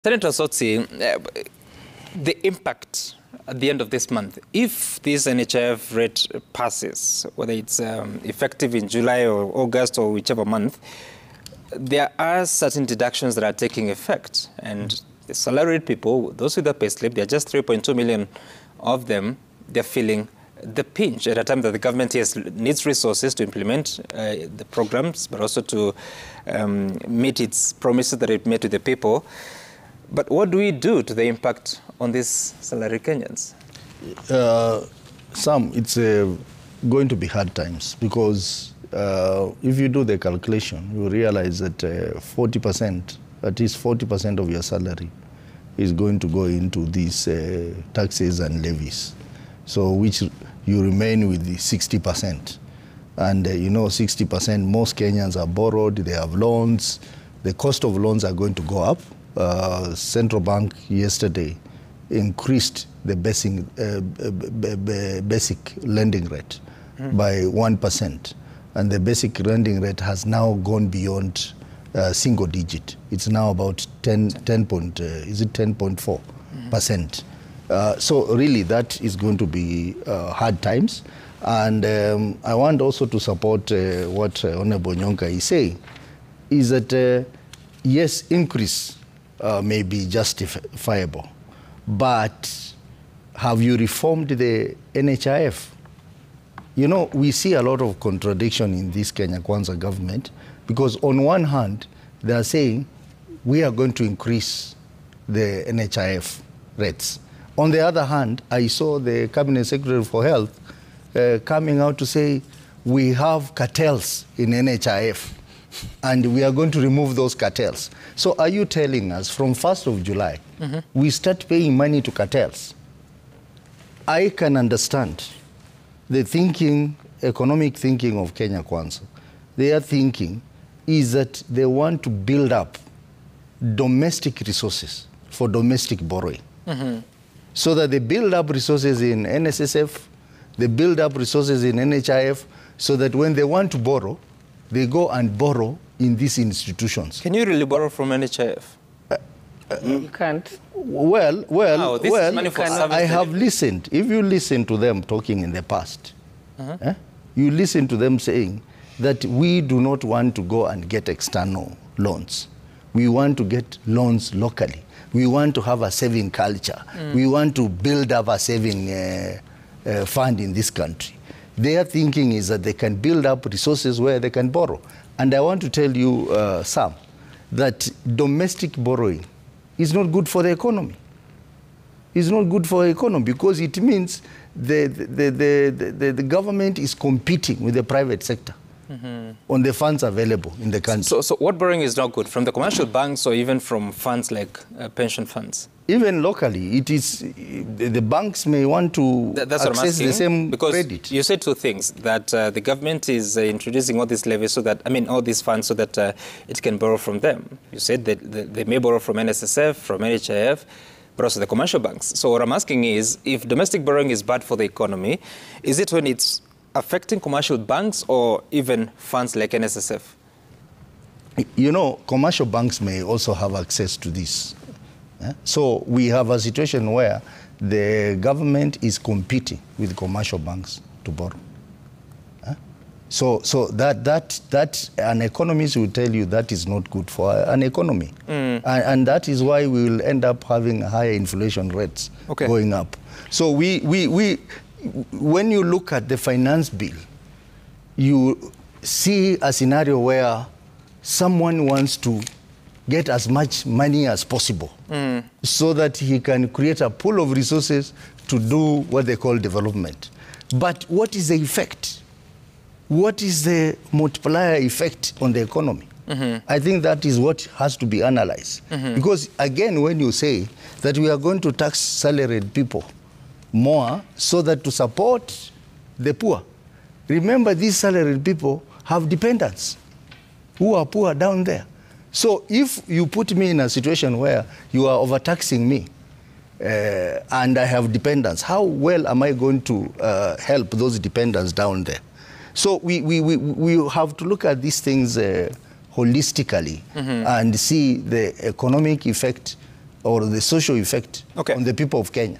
Senator Osotsi, the impact at the end of this month, if this NHIF rate passes, whether it's effective in July or August or whichever month, there are certain deductions that are taking effect. And the salaried people, those with a pay slip, there are just 3.2 million of them, they're feeling the pinch at a time that the government needs resources to implement the programs, but also to meet its promises that it made to the people. But what do we do to the impact on these salaried Kenyans? Sam, it's going to be hard times because if you do the calculation, you realize that 40%, at least 40% of your salary is going to go into these taxes and levies. So which you remain with the 60%. And you know, 60%, most Kenyans are borrowed, they have loans. The cost of loans are going to go up. Central Bank yesterday increased the basic lending rate by 1%. And the basic lending rate has now gone beyond single digit. It's now about 10.4%. So really that is going to be hard times. And I want also to support what Honorable Nyonka is saying, is that yes, increase may be justifiable, but have you reformed the NHIF? You know, we see a lot of contradiction in this Kenya Kwanza government, because on one hand, they are saying, we are going to increase the NHIF rates. On the other hand, I saw the Cabinet Secretary for Health coming out to say, we have cartels in NHIF, and we are going to remove those cartels. So are you telling us from 1st of July, we start paying money to cartels? I can understand the thinking, economic thinking of Kenya Kwanza. Their thinking is that they want to build up domestic resources for domestic borrowing. So that they build up resources in NSSF, they build up resources in NHIF, so that when they want to borrow, they go and borrow in these institutions. Can you really borrow from NHIF? You can't. Well, I have listened. If you listen to them talking in the past, you listen to them saying that we do not want to go and get external loans. We want to get loans locally. We want to have a saving culture. We want to build up a saving fund in this country. Their thinking is that they can build up resources where they can borrow. And I want to tell you, Sam, that domestic borrowing is not good for the economy. It's not good for the economy because it means the government is competing with the private sector on the funds available in the country. So what borrowing is not good? From the commercial banks or even from funds like pension funds? Even locally, it is the banks may want to access the same credit. You said two things, that the government is introducing all these levies so that, all these funds so that it can borrow from them. You said that they may borrow from NSSF, from NHIF, but also the commercial banks. So what I'm asking is, if domestic borrowing is bad for the economy, is it when it's affecting commercial banks or even funds like NSSF? You know, commercial banks may also have access to this. So we have a situation where the government is competing with commercial banks to borrow. So that an economist will tell you that is not good for an economy. And that is why we will end up having higher inflation rates going up. So when you look at the finance bill, you see a scenario where someone wants to get as much money as possible so that he can create a pool of resources to do what they call development. But what is the effect? What is the multiplier effect on the economy? I think that is what has to be analyzed. Because again, when you say that we are going to tax salaried people more so that to support the poor, remember these salaried people have dependents who are poor down there. So if you put me in a situation where you are overtaxing me and I have dependents, how well am I going to help those dependents down there? So we have to look at these things holistically and see the economic effect or the social effect Okay. on the people of Kenya.